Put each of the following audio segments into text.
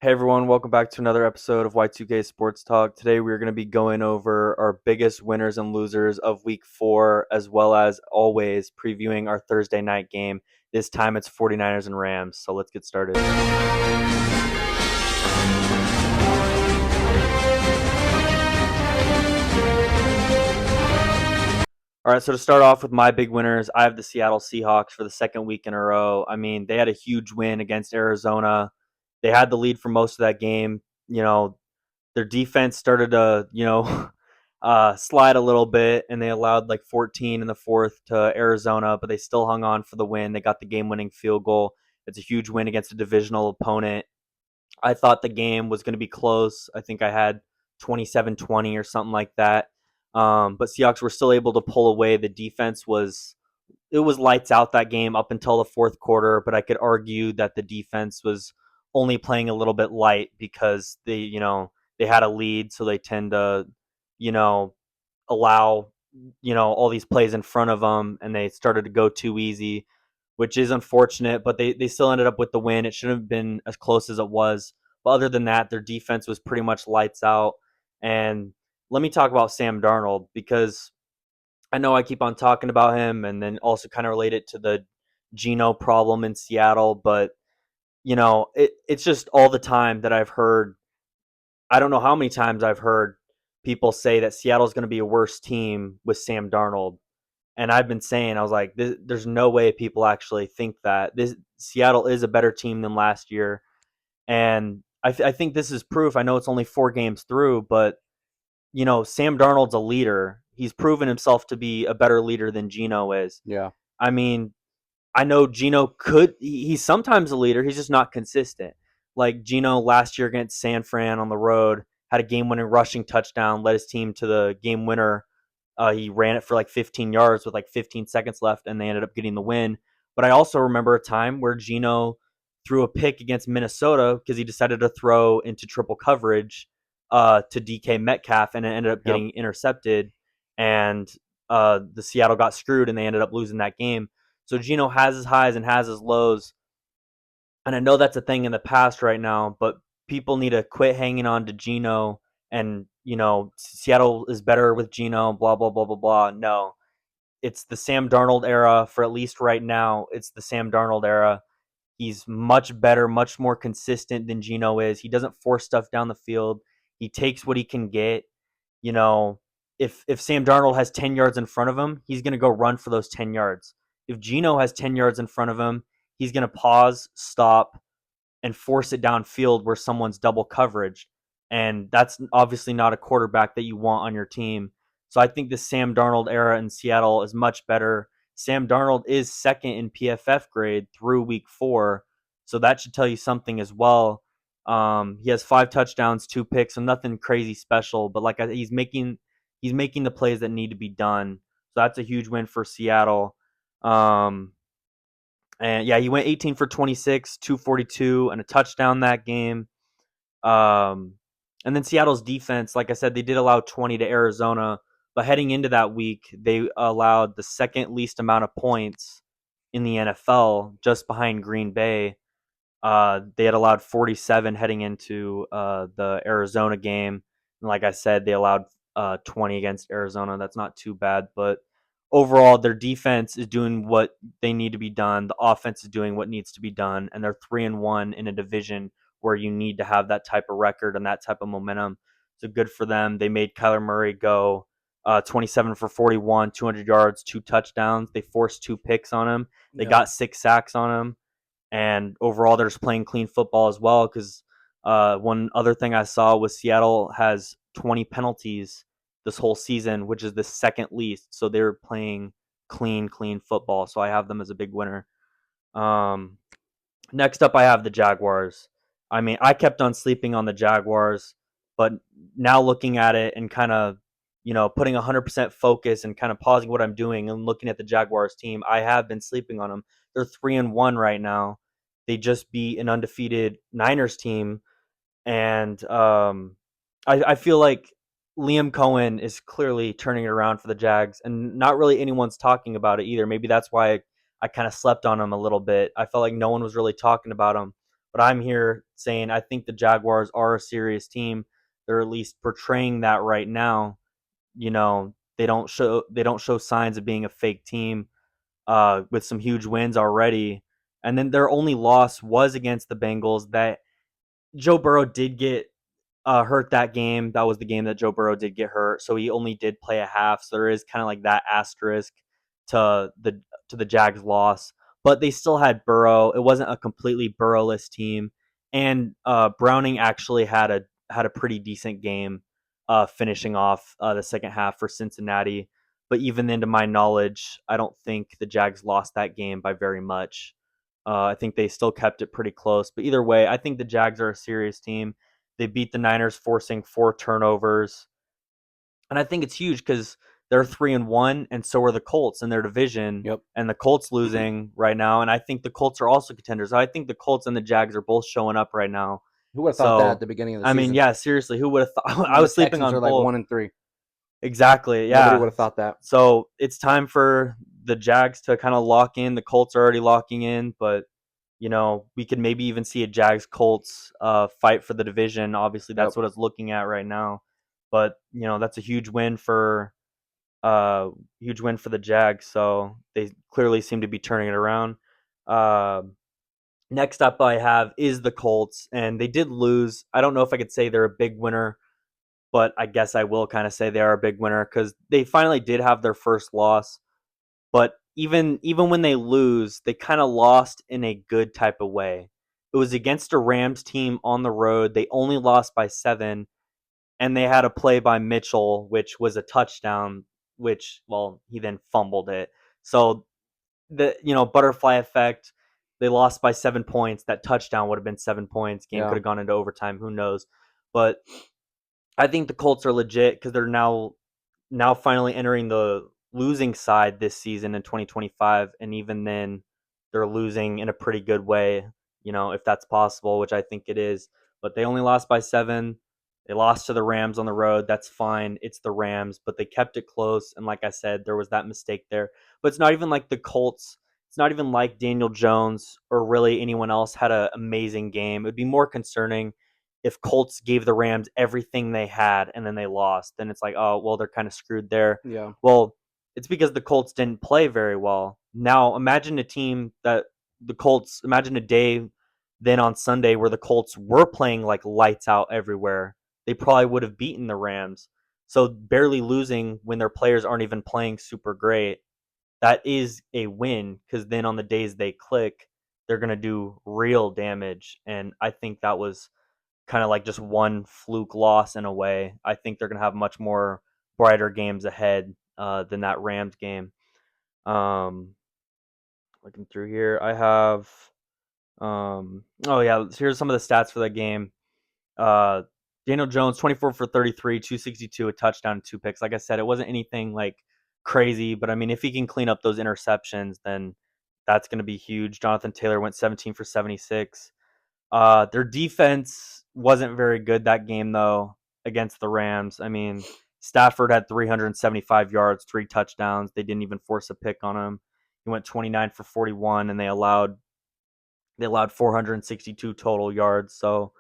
Hey everyone, welcome back to another episode of Y2K Sports Talk. Today we're going to be going over our biggest winners and losers of week 4, as well as always previewing our Thursday night game. This time it's 49ers and Rams, so let's get started. All right, so to start off with my big winners, I have the Seattle Seahawks for the second week in a row. I mean, they had a huge win against Arizona. They had the lead for most of that game. Their defense started to, slide a little bit, and they allowed like 14 in the fourth to Arizona, but they still hung on for the win. They got the game-winning field goal. It's a huge win against a divisional opponent. I thought the game was going to be close. I think I had 27-20 or something like that. But Seahawks were still able to pull away. The defense was lights out that game up until the fourth quarter, but I could argue that the defense was only playing a little bit light because they had a lead, so they tend to, allow, all these plays in front of them, and they started to go too easy, which is unfortunate, but they still ended up with the win. It shouldn't have been as close as it was. But other than that, their defense was pretty much lights out. And let me talk about Sam Darnold, because I know I keep on talking about him and then also kind of relate it to the Geno problem in Seattle, but it's just all the time that I've heard. I don't know how many times I've heard people say that Seattle's going to be a worse team with Sam Darnold, and I've been saying, I was like, there's no way people actually think that. This Seattle is a better team than last year, and I think this is proof. I know it's only 4 games through, but Sam Darnold's a leader. He's proven himself to be a better leader than Geno is. Yeah. I mean, I know Geno he's sometimes a leader. He's just not consistent. Like Geno last year against San Fran on the road, had a game-winning rushing touchdown, led his team to the game winner. He ran it for like 15 yards with like 15 seconds left, and they ended up getting the win. But I also remember a time where Geno threw a pick against Minnesota because he decided to throw into triple coverage to DK Metcalf, and it ended up Yep. getting intercepted, and the Seattle got screwed, and they ended up losing that game. So Geno has his highs and has his lows, and I know that's a thing in the past right now, but people need to quit hanging on to Geno and, Seattle is better with Geno, blah, blah, blah, blah, blah. No, it's the Sam Darnold era for at least right now. It's the Sam Darnold era. He's much better, much more consistent than Geno is. He doesn't force stuff down the field. He takes what he can get. You know, if Sam Darnold has 10 yards in front of him, he's going to go run for those 10 yards. If Geno has 10 yards in front of him, he's going to pause, stop, and force it downfield where someone's double coverage. And that's obviously not a quarterback that you want on your team. So I think the Sam Darnold era in Seattle is much better. Sam Darnold is second in PFF grade through week 4. So that should tell you something as well. He has 5 touchdowns, 2 picks, so nothing crazy special. But he's making the plays that need to be done. So that's a huge win for Seattle. Um, and yeah, he went 18 for 26, 242, and a touchdown that game. Um, and then Seattle's defense, like I said, they did allow 20 to Arizona, but heading into that week, they allowed the second least amount of points in the NFL, just behind Green Bay. They had allowed 47 heading into the Arizona game. And like I said, they allowed 20 against Arizona. That's not too bad, but overall, their defense is doing what they need to be done. The offense is doing what needs to be done, and they're 3-1 in a division where you need to have that type of record and that type of momentum. So good for them. They made Kyler Murray go 27 for 41, 200 yards, 2 touchdowns. They forced 2 picks on him. They Yep. got 6 sacks on him, and overall, they're just playing clean football as well. Because one other thing I saw was Seattle has 20 penalties this whole season, which is the second least. So they're playing clean football. So I have them as a big winner. Um, Next up, I have the Jaguars. I mean, I kept on sleeping on the Jaguars, but now looking at it and kind of, putting 100% focus and kind of pausing what I'm doing and looking at the Jaguars team, I have been sleeping on them. They're 3-1 right now. They just beat an undefeated Niners team, and I feel like Liam Cohen is clearly turning it around for the Jags, and not really anyone's talking about it either. Maybe that's why I kind of slept on him a little bit. I felt like no one was really talking about him, But I'm here saying I think the Jaguars are a serious team. They're at least portraying that right now. They don't show signs of being a fake team with some huge wins already. And then their only loss was against the Bengals. That Joe Burrow did get hurt that game. That was the game that Joe Burrow did get hurt, so he only did play a half. So there is kind of like that asterisk to the Jags' loss, but they still had Burrow. It wasn't a completely Burrowless team, and Browning actually had a pretty decent game, finishing off the second half for Cincinnati. But even then, to my knowledge, I don't think the Jags lost that game by very much. I think they still kept it pretty close. But either way, I think the Jags are a serious team. They beat the Niners, forcing 4 turnovers, and I think it's huge because they're 3-1, and so are the Colts in their division. Yep. And the Colts losing right now, and I think the Colts are also contenders. I think the Colts and the Jags are both showing up right now. Who would have thought that at So, the beginning of the I mean, season? yeah, seriously, who would have thought? I When the was sleeping Texans on are like both. 1-3. Exactly, Nobody would yeah. have thought that. So it's time for the Jags to kind of lock in. The Colts are already locking in, but we could maybe even see a Jags Colts fight for the division. Obviously, Yep. that's what it's looking at right now. But that's a uh huge win for the Jags. So they clearly seem to be turning it around. Uh, Next up, I have is the Colts, and they did lose. I don't know if I could say they're a big winner, but I guess I will kind of say they are a big winner because they finally did have their first loss. But even when they lose, they kind of lost in a good type of way. It was against a Rams team on the road. They only lost by 7, and they had a play by Mitchell, which was a touchdown, which, well, he then fumbled it. So the butterfly effect. They lost by 7 points. That touchdown would have been 7 points. Game could Yeah. have gone into overtime. Who knows? But I think the Colts are legit because they're now finally entering the losing side this season in 2025, and even then they're losing in a pretty good way, if that's possible, which I think it is. But they only lost by 7. They lost to the Rams on the road. That's fine. It's the Rams, but they kept it close, and like I said, there was that mistake there. But it's not even like the Colts. It's not even like Daniel Jones or really anyone else had an amazing game. It would be more concerning if Colts gave the Rams everything they had and then they lost. Then it's like, oh, well, they're kind of screwed there. Yeah. Well, it's because the Colts didn't play very well. Now, imagine a day then on Sunday where the Colts were playing like lights out everywhere. They probably would have beaten the Rams. So barely losing when their players aren't even playing super great, that is a win because then on the days they click, they're going to do real damage. And I think that was kind of like just one fluke loss in a way. I think they're going to have much more brighter games ahead than that Rams game. Um, Looking through here, I have. Oh yeah, here's some of the stats for that game. Uh, Daniel Jones, 24 for 33, 262, a touchdown, 2 picks. Like I said, it wasn't anything like crazy, but I mean, if he can clean up those interceptions, then that's going to be huge. Jonathan Taylor went 17 for 76. Their defense wasn't very good that game though against the Rams. I mean, Stafford had 375 yards, 3 touchdowns. They didn't even force a pick on him. He went 29 for 41, and they allowed 462 total yards. So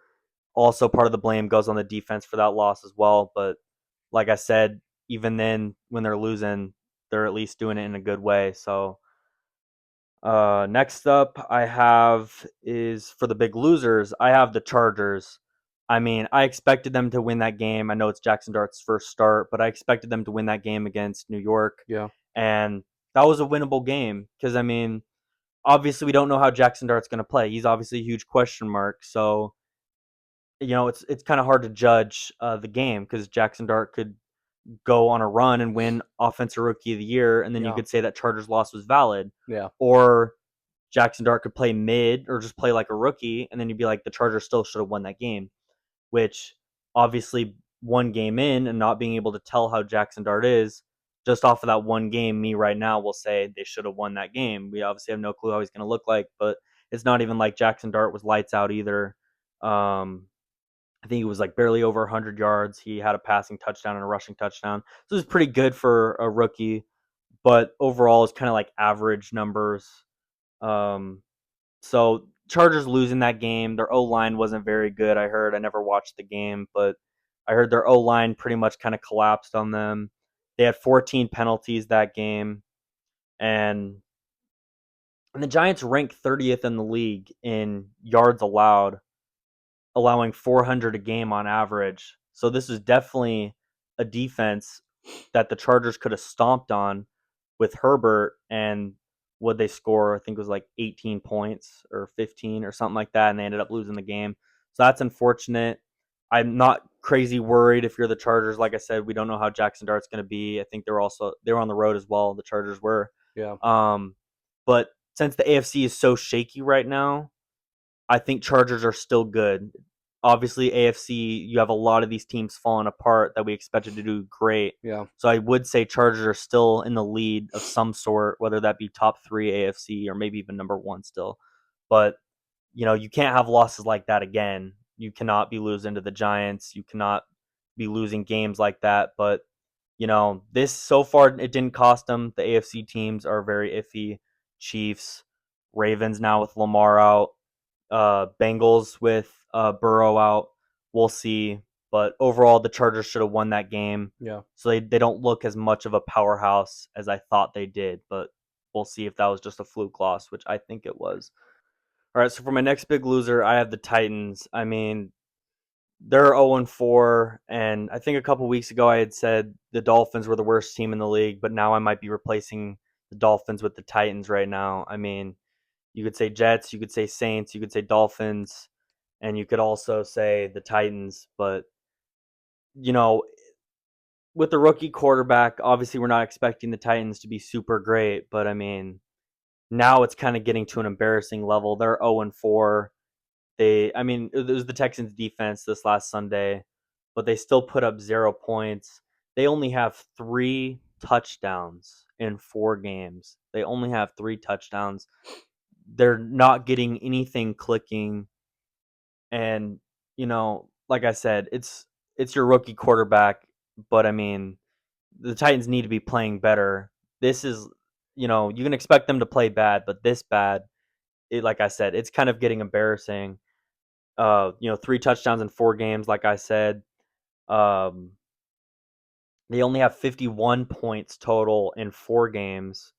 also part of the blame goes on the defense for that loss as well. But like I said, even then, when they're losing, they're at least doing it in a good way. So next up, I have is for the big losers. I have the Chargers. I mean, I expected them to win that game. I know it's Jackson Dart's first start, but I expected them to win that game against New York, Yeah. and that was a winnable game because I mean, obviously we don't know how Jackson Dart's going to play. He's obviously a huge question mark. So it's kind of hard to judge the game because Jackson Dart could go on a run and win Offensive Rookie of the Year, and then you Yeah. could say that Chargers loss was valid, Yeah. or Jackson Dart could play mid or just play like a rookie, and then you'd be like, the Chargers still should have won that game, which obviously one game in and not being able to tell how Jackson Dart is, just off of that one game, me right now will say they should have won that game. We obviously have no clue how he's going to look like, but it's not even like Jackson Dart was lights out either. I think he was like barely over 100 yards. He had a passing touchdown and a rushing touchdown. So it was pretty good for a rookie, but overall it's kind of like average numbers. Um, so Chargers losing that game. Their O line wasn't very good. I heard. I never watched the game, but I heard their O line pretty much kind of collapsed on them. They had 14 penalties that game, and the Giants ranked 30th in the league in yards allowed, allowing 400 a game on average. So this is definitely a defense that the Chargers could have stomped on with Herbert, and would they score? I think it was like 18 points or 15 or something like that, and they ended up losing the game. So that's unfortunate. I'm not crazy worried if you're the Chargers. Like I said, we don't know how Jackson Dart's going to be. I think they were on the road as well. The Chargers were. Yeah. But since the AFC is so shaky right now, I think Chargers are still good. Obviously, AFC, you have a lot of these teams falling apart that we expected to do great. Yeah. So I would say Chargers are still in the lead of some sort, whether that be top 3 AFC or maybe even number 1 still. But you can't have losses like that again. You cannot be losing to the Giants. You cannot be losing games like that. But this so far it didn't cost them. The AFC teams are very iffy. Chiefs, Ravens now with Lamar out, Bengals with Burrow out. We'll see. But overall, the Chargers should have won that game. Yeah. So they don't look as much of a powerhouse as I thought they did. But we'll see if that was just a fluke loss, which I think it was. All right, so for my next big loser, I have the Titans. I mean, they're 0-4, and I think a couple weeks ago I had said the Dolphins were the worst team in the league, but now I might be replacing the Dolphins with the Titans right now. I mean, you could say Jets, you could say Saints, you could say Dolphins, and you could also say the Titans. But, you know, with the rookie quarterback, obviously we're not expecting the Titans to be super great, but I mean, now it's kind of getting to an embarrassing level. They're 0-4. It was the Texans defense this last Sunday, but they still put up 0 points. They only have 3 touchdowns in 4 games. They only have 3 touchdowns. They're not getting anything clicking. And, like I said, it's your rookie quarterback, but I mean, the Titans need to be playing better. This is, you can expect them to play bad, but this bad, like I said, it's kind of getting embarrassing. 3 touchdowns in 4 games, like I said. Um, they only have 51 points total in 4 games.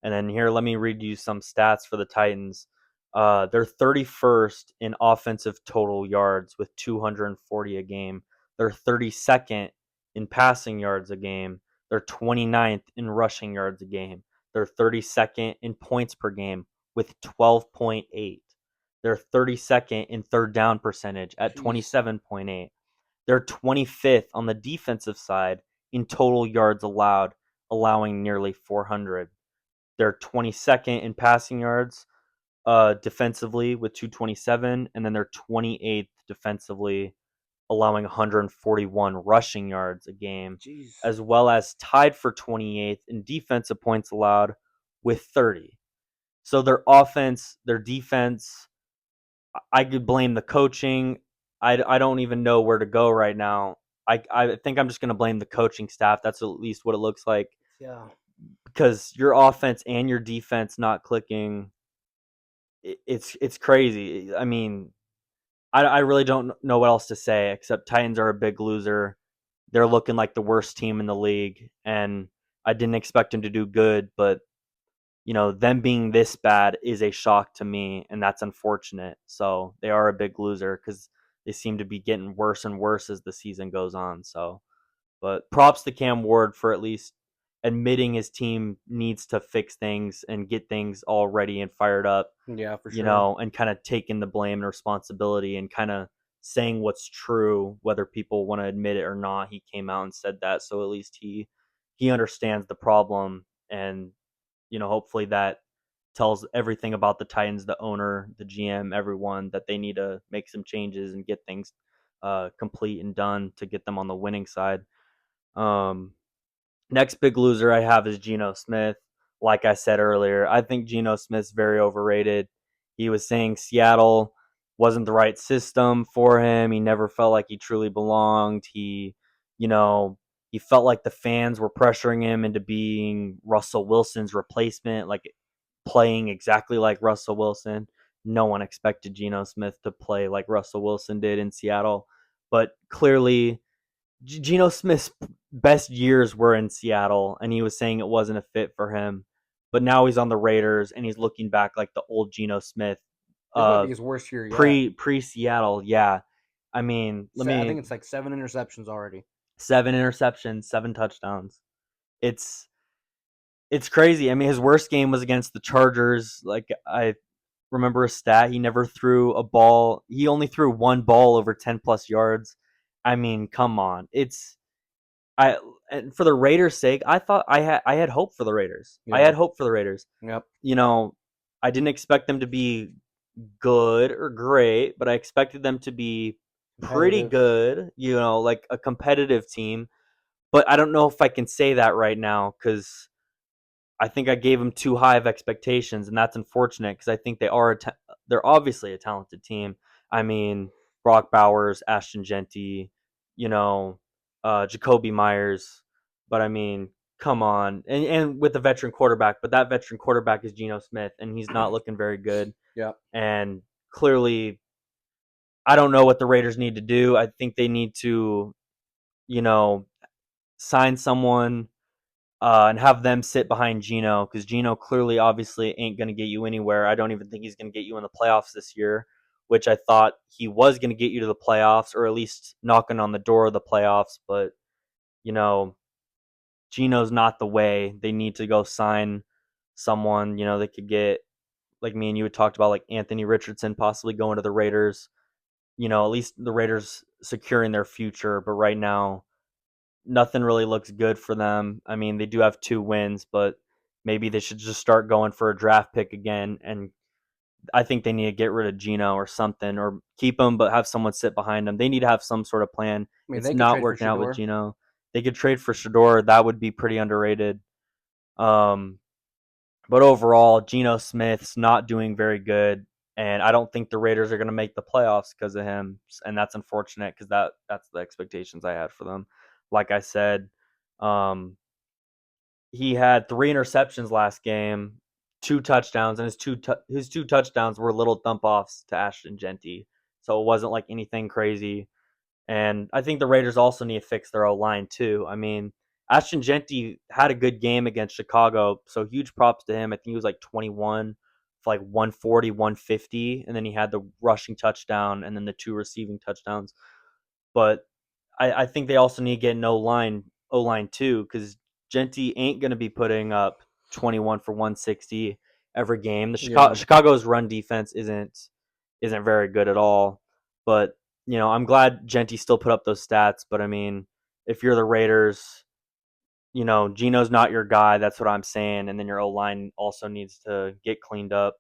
And then here, let me read you some stats for the Titans. They're 31st in offensive total yards with 240 a game. They're 32nd in passing yards a game. They're 29th in rushing yards a game. They're 32nd in points per game with 12.8. They're 32nd in third down percentage at Jeez. 27.8. They're 25th on the defensive side in total yards allowed, allowing nearly 400. They're 22nd in passing yards defensively with 227, and then they're 28th defensively, allowing 141 rushing yards a game, Jeez. as well as tied for 28th in defensive points allowed with 30. So their offense, their defense, I could blame the coaching. I don't even know where to go right now. I think I'm just going to blame the coaching staff. That's at least what it looks like, Yeah. because your offense and your defense not clicking, it's crazy. I mean, I really don't know what else to say except Titans are a big loser. They're looking like the worst team in the league, and I didn't expect them to do good, but them being this bad is a shock to me, and that's unfortunate. So they are a big loser because they seem to be getting worse and worse as the season goes on. So, but props to Cam Ward for at least admitting his team needs to fix things and get things all ready and fired up, Yeah, for sure. and kind of taking the blame and responsibility and kind of saying what's true, whether people want to admit it or not. He came out and said that, so at least he understands the problem, and hopefully that tells everything about the Titans, the owner, the GM, everyone, that they need to make some changes and get things complete and done to get them on the winning side. Um, Next big loser I have is Geno Smith. Like I said earlier, I think Geno Smith's very overrated. He was saying Seattle wasn't the right system for him. He never felt like he truly belonged. You know, he felt like the fans were pressuring him into being Russell Wilson's replacement, like playing exactly like Russell Wilson. no one expected Geno Smith to play like Russell Wilson did in Seattle. But clearly, Geno Smith's best years were in Seattle, and he was saying it wasn't a fit for him. But now he's on the Raiders, and he's looking back like the old Geno Smith, This might uh, be his worst year yet. pre Seattle. Yeah, I mean, I think it's like 7 interceptions already. 7 interceptions, 7 touchdowns. It's it's crazy. I mean, his worst game was against the Chargers. Like I remember a stat, he never threw a ball. He only threw one ball over 10 plus yards. I mean, come on. I and for the Raiders' sake, I thought I had hope for the Raiders. I Yeah. had hope for the Raiders. Yep. You know, I didn't expect them to be good or great, but I expected them to be pretty Competitive. good, like a competitive team. But I don't know if I can say that right now because I think I gave them too high of expectations, and that's unfortunate because I think they're obviously a talented team. I mean, Brock Bowers, Ashton Genty, you know, Jacoby Myers, but I mean, come on, and with the veteran quarterback, but that veteran quarterback is Geno Smith, and he's not looking very good. Yeah. And clearly, I don't know what the Raiders need to do. I think they need to, you know, sign someone and have them sit behind Geno because Geno clearly, obviously, ain't going to get you anywhere. I don't even think he's going to get you in the playoffs this year, which I thought he was going to get you to the playoffs or at least knocking on the door of the playoffs. But, you know, Geno's not the way. They need to go sign someone, they could get, like me and you had talked about, like Anthony Richardson possibly going to the Raiders. At least the Raiders securing their future. But right now, nothing really looks good for them. I mean, they do have 2 wins, but maybe they should just start going for a draft pick again. And I think they need to get rid of Geno or something, or keep him, but have someone sit behind him. They need to have some sort of plan. I mean, It's they could not trade for working out with Shador. Geno. They could trade for Shador. That would be pretty underrated. Um, but overall, Geno Smith's not doing very good, and I don't think the Raiders are going to make the playoffs because of him, and that's unfortunate because that's the expectations I had for them. Like I said, um, he had 3 interceptions last game, 2 touchdowns, and his two touchdowns were little dump offs to Ashton Genty, so it wasn't like anything crazy. And I think the Raiders also need to fix their O line too. I mean, Ashton Genty had a good game against Chicago, so huge props to him. I think he was like 21 for like 140, 150, and then he had the rushing touchdown and then the 2 receiving touchdowns. But I think they also need to get an O line too, because Genty ain't going to be putting up 21 for 160 every game. The Yeah. Chicago's run defense isn't very good at all. But I'm glad Genty still put up those stats. But I mean, if you're the Raiders, Geno's not your guy. That's what I'm saying. And then your O line also needs to get cleaned up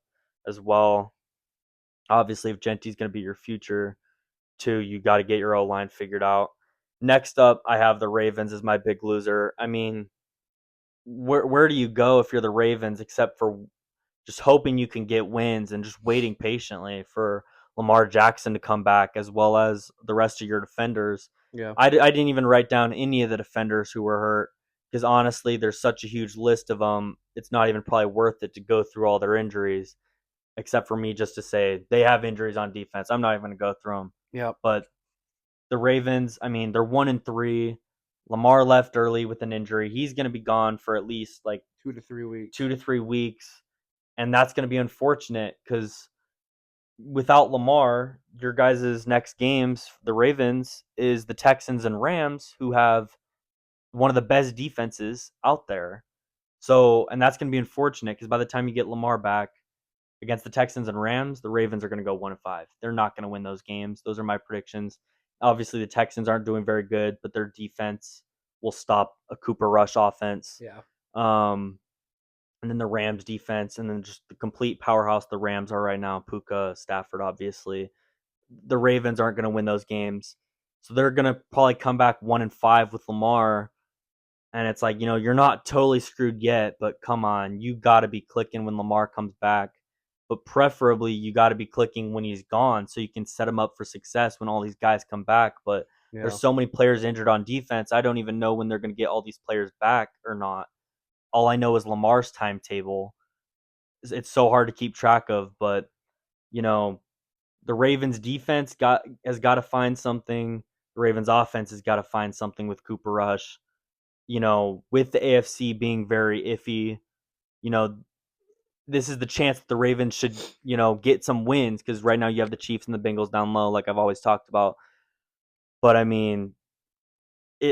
as well. Obviously, if Genty's going to be your future, too, you got to get your O line figured out. Next up, I have the Ravens as my big loser. I mean, where do you go if you're the Ravens except for just hoping you can get wins and just waiting patiently for Lamar Jackson to come back as well as the rest of your defenders? Yeah. I didn't even write down any of the defenders who were hurt because honestly, there's such a huge list of them. It's not even probably worth it to go through all their injuries, except for me just to say they have injuries on defense. I'm not even going to go through them. Yep. But the Ravens, I mean, they're 1-3. Lamar left early with an injury. He's going to be gone for at least like 2 to 3 weeks. 2 to 3 weeks, and that's going to be unfortunate because without Lamar, your guys' next games, the Ravens, is the Texans and Rams, who have one of the best defenses out there. So, and that's going to be unfortunate because by the time you get Lamar back against the Texans and Rams, the Ravens are going to go 1-5. They're not going to win those games. Those are my predictions. Obviously, the Texans aren't doing very good, but their defense will stop a Cooper Rush offense. Yeah. Um, and then the Rams defense, and then just the complete powerhouse the Rams are right now. Puka, Stafford, obviously. The Ravens aren't going to win those games, so they're going to probably come back 1-5 with Lamar. And it's like, you're not totally screwed yet, but come on, you got to be clicking when Lamar comes back. But preferably, you got to be clicking when he's gone so you can set him up for success when all these guys come back. But there's Yeah. so many players injured on defense. I don't even know when they're going to get all these players back or not. All I know is Lamar's timetable. It's so hard to keep track of, but you know, the Ravens defense has got to find something. The Ravens offense has got to find something with Cooper Rush. With the AFC being very iffy, you know, this is the chance that the Ravens should, get some wins because right now you have the Chiefs and the Bengals down low, like I've always talked about. But I mean,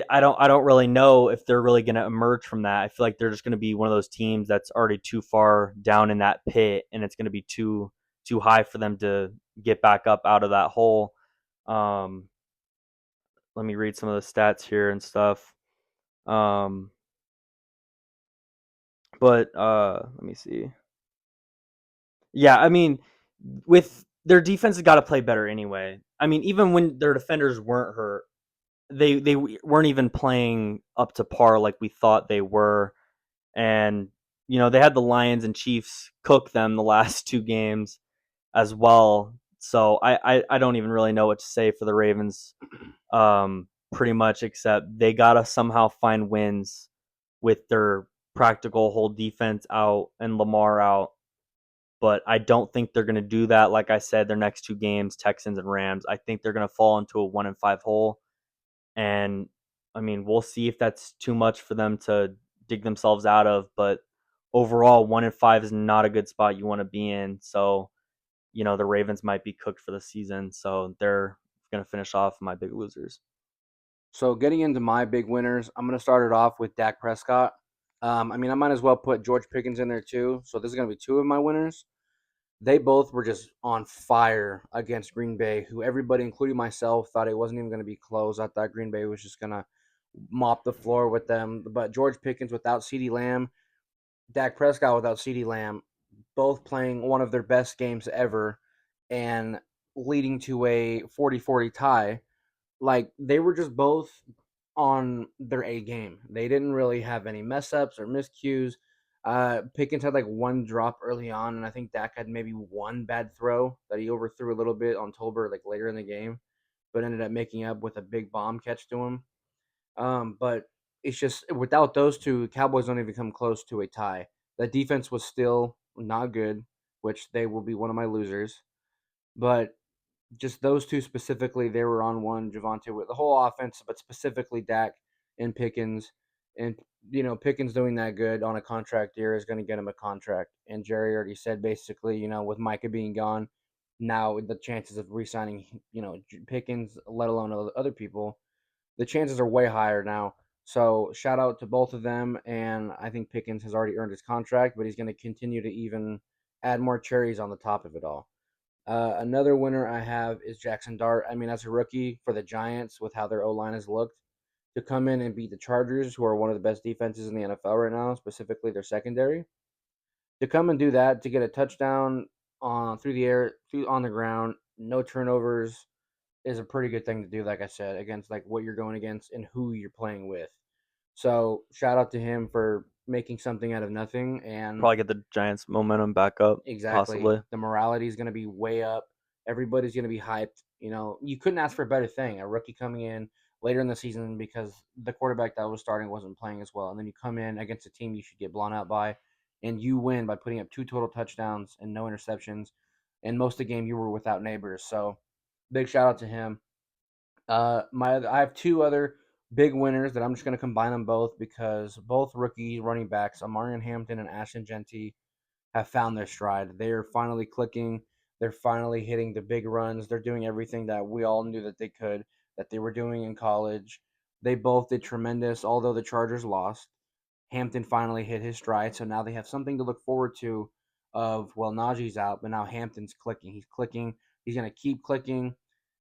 I don't really know if they're really going to emerge from that. I feel like they're just going to be one of those teams that's already too far down in that pit, and it's going to be too high for them to get back up out of that hole. Um, Let me read some of the stats here and stuff. Um, but let me see. Yeah, I mean, with their defense has got to play better anyway. I mean, even when their defenders weren't hurt, they weren't even playing up to par like we thought they were. And they had the Lions and Chiefs cook them the last two games as well. So I don't even really know what to say for the Ravens. Pretty much, except they gotta somehow find wins with their practical whole defense out and Lamar out. But I don't think they're going to do that. Like I said, their next two games, Texans and Rams, I think they're going to fall into a 1-5 hole. And I mean, we'll see if that's too much for them to dig themselves out of. But overall, 1-5 is not a good spot you want to be in. So, the Ravens might be cooked for the season. So they're going to finish off my big losers. So getting into my big winners, I'm going to start it off with Dak Prescott. I mean, I might as well put George Pickens in there too. So this is going to be two of my winners. They both were just on fire against Green Bay, who everybody, including myself, thought it wasn't even going to be close. I thought Green Bay was just going to mop the floor with them. But George Pickens without CeeDee Lamb, Dak Prescott without CeeDee Lamb, both playing one of their best games ever and leading to a 40-40 tie. Like, they were just both on their A game. They didn't really have any mess ups or miscues. Pickens had like one drop early on, and I think Dak had maybe one bad throw that he overthrew a little bit on Tolbert like later in the game, but ended up making up with a big bomb catch to him. But it's just without those two, Cowboys don't even come close to a tie. The defense was still not good, which they will be one of my losers. But just those two specifically, they were on one. Javante with the whole offense, but specifically Dak and Pickens. And Pickens doing that good on a contract year is going to get him a contract. And Jerry already said basically, with Micah being gone, now the chances of re-signing, Pickens, let alone other people, the chances are way higher now. So shout out to both of them, and I think Pickens has already earned his contract, but he's going to continue to even add more cherries on the top of it all. Another winner I have is Jackson Dart. I mean, as a rookie for the Giants, with how their O line has looked, to come in and beat the Chargers, who are one of the best defenses in the NFL right now, specifically their secondary, to come and do that, to get a touchdown on through the air, through on the ground, no turnovers, is a pretty good thing to do. Like I said, against like what you're going against and who you're playing with. So shout out to him for making something out of nothing. And Probably get the Giants momentum back up, exactly. possibly. The morality is going to be way up. Everybody's going to be hyped. You couldn't ask for a better thing. A rookie coming in later in the season because the quarterback that was starting wasn't playing as well. And then you come in against a team you should get blown out by, and you win by putting up 2 total touchdowns and no interceptions. And most of the game, you were without Neighbors. So big shout out to him. I have two other big winners that I'm just going to combine them both because both rookie running backs, Amarian Hampton and Ashton Genty, have found their stride. They are finally clicking. They're finally hitting the big runs. They're doing everything that we all knew that they could, that they were doing in college. They both did tremendous, although the Chargers lost. Hampton finally hit his stride, so now they have something to look forward to of, well, Najee's out, but now Hampton's clicking. He's clicking. He's going to keep clicking.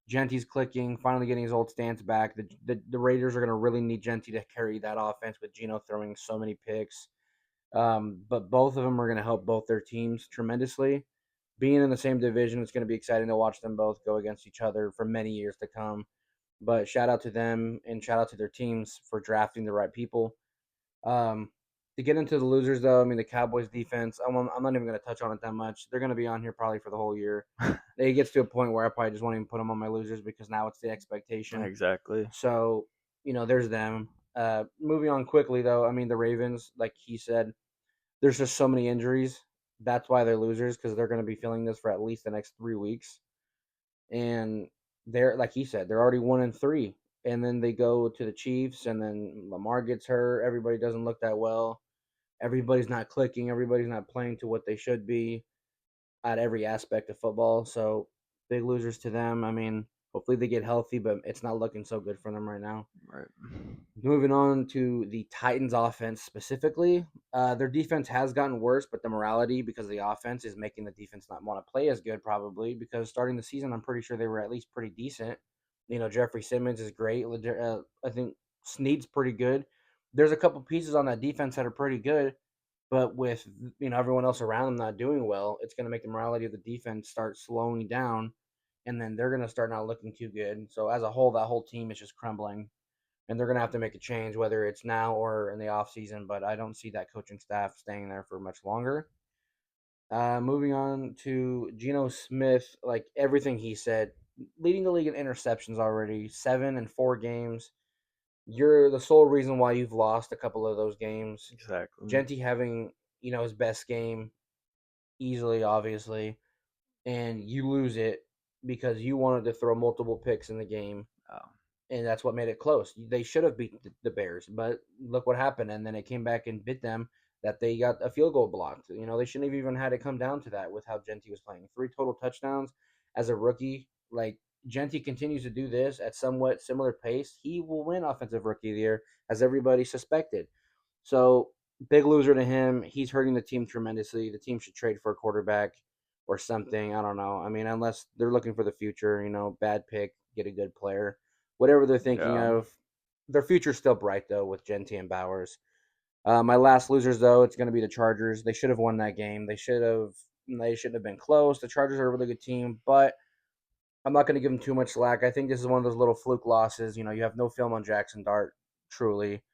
Genty's clicking, finally getting his old stance back. The Raiders are going to really need Genty to carry that offense with Geno throwing so many picks. But both of them are going to help both their teams tremendously. Being in the same division, it's going to be exciting to watch them both go against each other for many years to come. But shout out to them and shout out to their teams for drafting the right people. Um, to get into the losers, though, I mean, the Cowboys defense, I'm not even going to touch on it that much. They're going to be on here probably for the whole year. It gets to a point where I probably just won't even put them on my losers because now it's the expectation. Exactly. So, there's them. Moving on quickly, though, I mean, the Ravens, like he said, there's just so many injuries That's why they're losers because they're going to be feeling this for at least the next 3 weeks. And they're like he said, they're already 1-3, and then they go to the Chiefs, and then Lamar gets hurt. Everybody doesn't look that well. Everybody's not clicking. Everybody's not playing to what they should be at every aspect of football. So big losers to them. I mean, hopefully they get healthy, but it's not looking so good for them right now. Right. Moving on to the Titans offense specifically, their defense has gotten worse, but the morality because of the offense is making the defense not want to play as good, probably because starting the season, I'm pretty sure they were at least pretty decent. Jeffrey Simmons is great. I think Snead's pretty good. There's a couple pieces on that defense that are pretty good, but with everyone else around them not doing well, it's going to make the morality of the defense start slowing down, and then they're going to start not looking too good. So as a whole, that whole team is just crumbling, and they're going to have to make a change, whether it's now or in the offseason. But I don't see that coaching staff staying there for much longer. Moving on to Geno Smith, like everything he said, leading the league in interceptions already, 7 in 4 games. You're the sole reason why you've lost a couple of those games. Exactly. Genty having his best game easily, obviously, and you lose it because you wanted to throw multiple picks in the game, Oh, and that's what made it close. They should have beat the Bears, but look what happened, and then it came back and bit them that they got a field goal blocked. They shouldn't have even had it come down to that with how Genty was playing. 3 total touchdowns as a rookie. Like Genty continues to do this at somewhat similar pace, he will win Offensive Rookie of the Year, as everybody suspected. So big loser to him. He's hurting the team tremendously. The team should trade for a quarterback or something. I don't know. I mean, unless they're looking for the future, bad pick, get a good player, whatever they're thinking yeah. of. Their future's still bright though with Genty and Bowers. My last losers though, it's going to be the Chargers. They should have won that game. They should have. They shouldn't have been close. The Chargers are a really good team, but I'm not going to give them too much slack. I think this is one of those little fluke losses. You have no film on Jackson Dart, truly.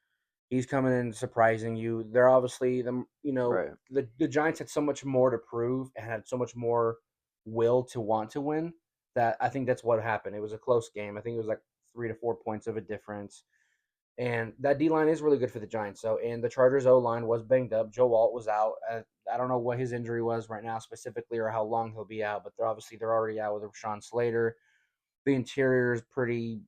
He's coming in surprising you. They're obviously Right. the Giants had so much more to prove and had so much more will to want to win that I think that's what happened. It was a close game. I think it was like 3 to 4 points of a difference. And that D line is really good for the Giants. So, and the Chargers O line was banged up. Joe Alt was out. I don't know what his injury was right now specifically or how long he'll be out, but they're already out with Rashawn Slater. The interior is pretty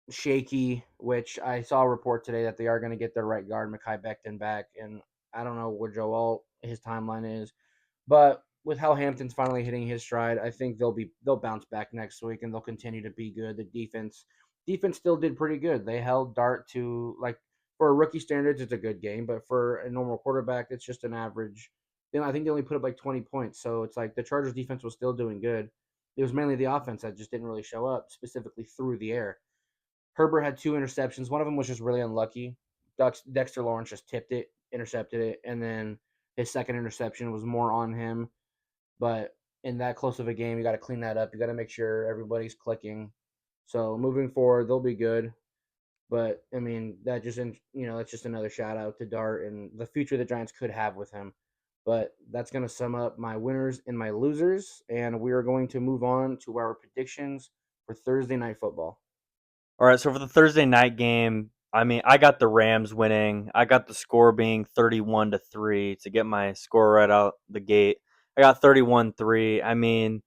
shaky, which I saw a report today that they are going to get their right guard, Mekhi Becton, back. And I don't know where Joe Alt, his timeline is. But with how Hampton's finally hitting his stride, I think they'll bounce back next week and they'll continue to be good. The defense still did pretty good. They held Dart to, like, for a rookie standards, it's a good game, but for a normal quarterback, it's just an average. I think they only put up like 20 points, so it's like the Chargers defense was still doing good. It was mainly the offense that just didn't really show up, specifically through the air. Herbert had 2 interceptions. One of them was just really unlucky. Dexter Lawrence just tipped it, intercepted it, and then his second interception was more on him. But in that close of a game, you got to clean that up. You got to make sure everybody's clicking. So moving forward, they'll be good. But I mean, that's just another shout out to Dart and the future the Giants could have with him. But that's going to sum up my winners and my losers, and we are going to move on to our predictions for Thursday night football. All right. So for the Thursday night game, I mean, I got the Rams winning. I got the score being 31-3 to get my score right out the gate. I got 31-3. I mean,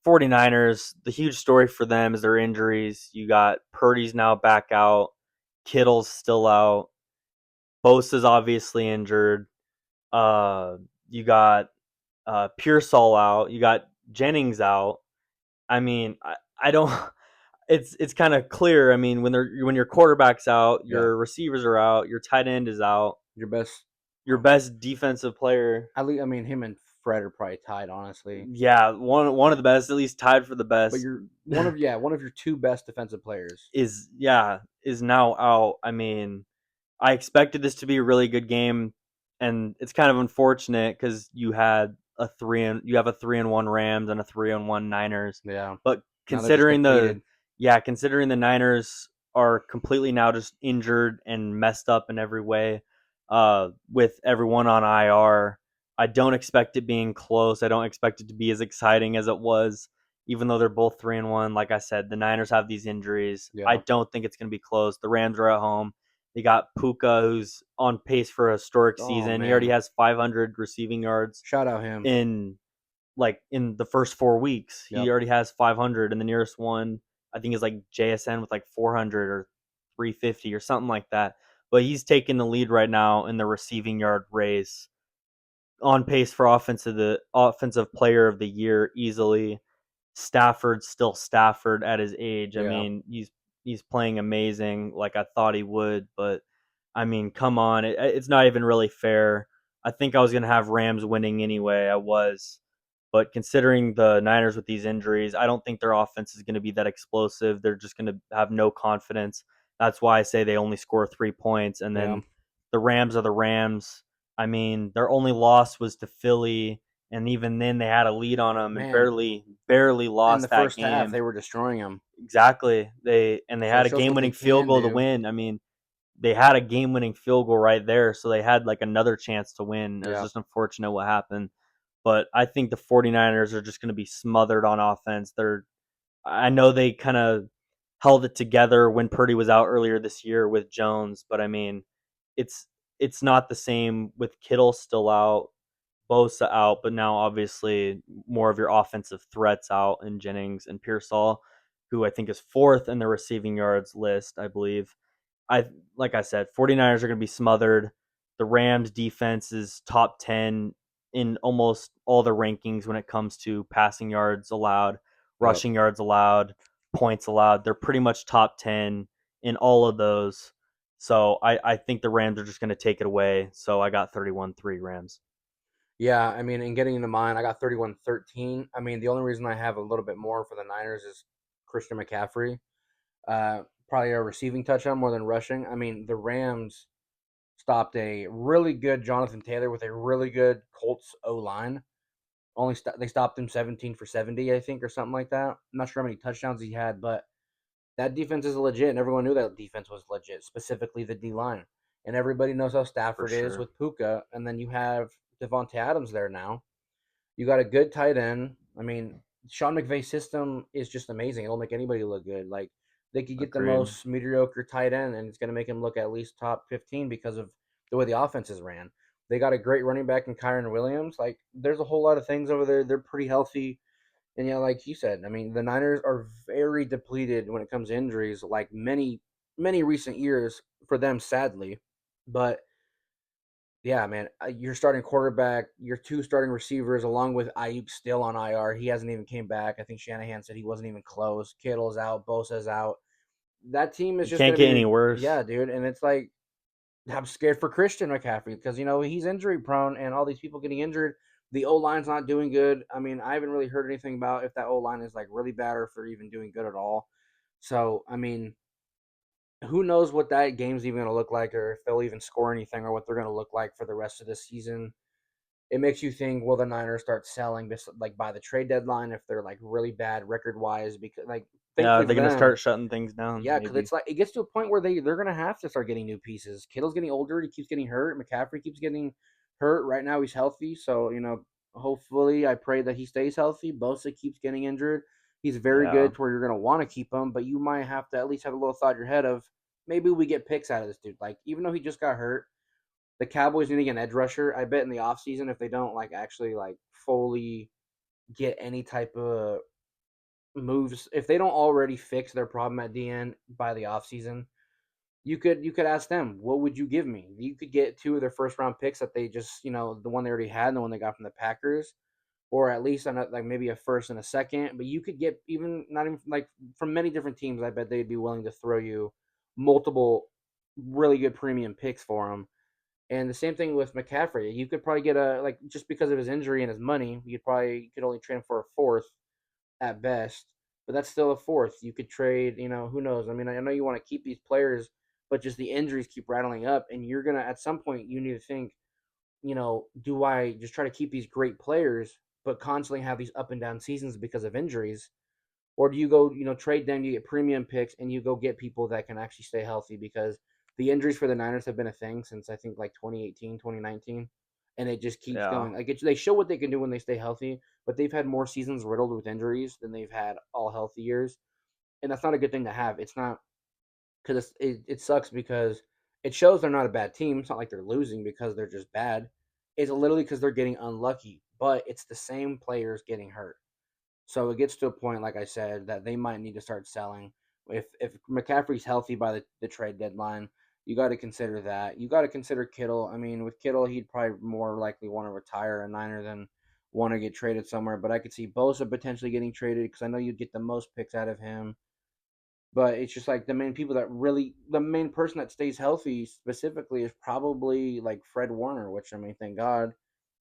49ers, the huge story for them is their injuries. You got Purdy's now back out. Kittle's still out. Bosa's obviously injured. You got Pearsall out. You got Jennings out. I mean, I don't. It's kind of clear. I mean, when your quarterback's out, Yeah, your receivers are out, your tight end is out, your best. your best defensive player, At least, I mean, him and Fred are probably tied, honestly. yeah, one of the best, at least tied for the But best, you're one of your two best defensive players. is now out. I mean, I expected this to be a really good game, and it's kind of unfortunate because you have a 3-1 Rams and a 3-1 Niners, Yeah. but Now they're just depleted. considering the Niners are completely now just injured and messed up in every way, with everyone on IR, I don't expect it being close. I don't expect it to be as exciting as it was, even though they're both 3-1. Like I said, the Niners have these injuries. I Yeah. don't think it's going to be close. The Rams are at home. They got Puka, who's on pace for a historic Oh season. He already man, has 500 receiving yards shout out him. in in the first 4 weeks. He Yep. already has 500, and the nearest one I think is like JSN with like 400 or 350 or something like that. But he's taking the lead right now in the receiving yard race, on pace for offensive player of the year easily. Stafford's still Stafford at his age. I Yeah. mean, he's playing amazing like I thought he would, but I mean, come on, it's not even really fair. I think I was gonna have Rams winning anyway. I was, but considering the Niners with these injuries, I don't think their offense is going to be that explosive. They're just going to have no confidence. That's why I say they only score 3 points, and Yeah. then the Rams are the Rams. I mean, their only loss was to Philly, and even then they had a lead on them and Man, barely in the lost that first half game. they were destroying him. Exactly. They So it had a shows what they game-winning field can goal to do. win. I mean, they had a game-winning field goal right there, so they had like another chance to win. It was Yeah. just unfortunate what happened. But I think the 49ers are just going to be smothered on offense. I know they kind of held it together when Purdy was out earlier this year with Jones, but I mean, it's it's not the same with Kittle still out, Bosa out, but now obviously more of your offensive threats out in Jennings and Pearsall, who I think is fourth in the receiving yards list, I believe. I Like I said, 49ers are going to be smothered. The Rams defense is top 10 in almost all the rankings when it comes to passing yards allowed, Yep. rushing yards allowed, points allowed. They're pretty much top 10 in all of those. So I think the Rams are just going to take it away. So I got 31-3 Rams. Yeah, I mean, and getting into mine, I got 31-13. I mean, the only reason I have a little bit more for the Niners is Christian McCaffrey. Probably a receiving touchdown more than rushing. I mean, the Rams stopped a really good Jonathan Taylor with a really good Colts O line. They stopped him 17 for 70, I think, or something like that. I'm not sure how many touchdowns he had, but that defense is legit, and everyone knew that defense was legit, specifically the D line. And everybody knows how For Stafford is sure. with Puka, and then you have Devontae Adams there now. You got a good tight end. I mean, Sean McVay's system is just amazing. It'll make anybody look good. Like they could get the Agreed. most mediocre tight end, and it's going to make him look at least top 15 because of the way the offenses ran. They got a great running back in Kyron Williams. Like there's a whole lot of things over there. They're pretty healthy. And yeah, like you said, I mean, the Niners are very depleted when it comes to injuries, like many recent years for them, sadly. But yeah, man, your starting quarterback, your two starting receivers, along with Ayuk still on IR. He hasn't even came back. I think Shanahan said he wasn't even close. Kittle's out. Bosa's out. That team is It just can't going to get any be, worse. yeah, dude. And it's like, I'm scared for Christian McCaffrey because, he's injury prone and all these people getting injured. The O line's not doing good. I mean, I haven't really heard anything about if that O line is like really bad or if they're even doing good at all. So, I mean, who knows what that game's even going to look like or if they'll even score anything or what they're going to look like for the rest of the season. It makes you think, will the Niners start selling this like by the trade deadline if they're like really bad record wise? Because like Yeah, thankfully they're for gonna them, start shutting things down. yeah, because Maybe. it's like it gets to a point where they're gonna have to start getting new pieces. Kittle's getting older; he keeps getting hurt. McCaffrey keeps getting hurt. Right now, he's healthy, so hopefully, I pray that he stays healthy. Bosa keeps getting injured. He's very Yeah. good to where you're gonna want to keep him, but you might have to at least have a little thought in your head of maybe we get picks out of this dude. Like even though he just got hurt, the Cowboys need to get an edge rusher. I bet in the offseason if they don't like actually like fully get any type of moves, if they don't already fix their problem at DN by the offseason, you could ask them, what would you give me? You could get two of their first round picks that they just, the one they already had and the one they got from the Packers, or at least on like maybe a first and a second. But you could get even not even like from many different teams. I bet they'd be willing to throw you multiple really good premium picks for them. And the same thing with McCaffrey. You could probably get a like just because of his injury and his money, you could only trade for a fourth at best, but that's still a fourth. You could trade, who knows? I mean, I know you want to keep these players, but just the injuries keep rattling up, and you're gonna at some point you need to think, do I just try to keep these great players, but constantly have these up and down seasons because of injuries, or do you go, trade them, you get premium picks, and you go get people that can actually stay healthy because the injuries for the Niners have been a thing since I think like 2018, 2019, and it just keeps Yeah. going. Like they show what they can do when they stay healthy, but they've had more seasons riddled with injuries than they've had all healthy years, and that's not a good thing to have. It's not because it sucks because It shows they're not a bad team. It's not like they're losing because they're just bad. It's literally because they're getting unlucky. But it's the same players getting hurt. So it gets to a point, like I said, that they might need to start selling. If McCaffrey's healthy by the trade deadline, you got to consider that. You got to consider Kittle. I mean, with Kittle, he'd probably more likely want to retire a Niner than want to get traded somewhere. But I could see Bosa potentially getting traded because I know you'd get the most picks out of him. But it's just like the main person that stays healthy specifically is probably like Fred Warner, which I mean, thank God,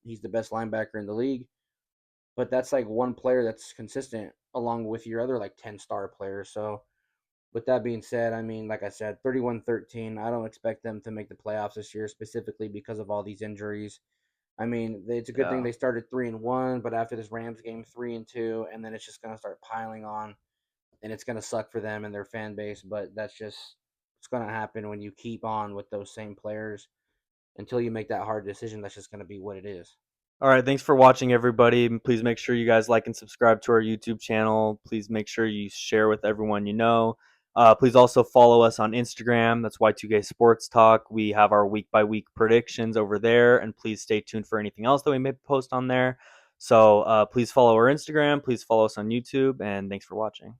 he's the best linebacker in the league. But that's like one player that's consistent along with your other like 10-star players. So with that being said, I mean, like I said, 31-13. I don't expect them to make the playoffs this year specifically because of all these injuries. I mean, it's a good thing Yeah. they started 3-1, but after this Rams game, 3-2, and then it's just gonna start piling on, and it's gonna suck for them and their fan base. But that's just it's gonna happen when you keep on with those same players until you make that hard decision. That's just gonna be what it is. All right, thanks for watching, everybody. Please make sure you guys like and subscribe to our YouTube channel. Please make sure you share with everyone you know. Please also follow us on Instagram. That's Y2K Sports Talk. We have our week by week predictions over there, and please stay tuned for anything else that we may post on there. So please follow our Instagram. Please follow us on YouTube, and thanks for watching.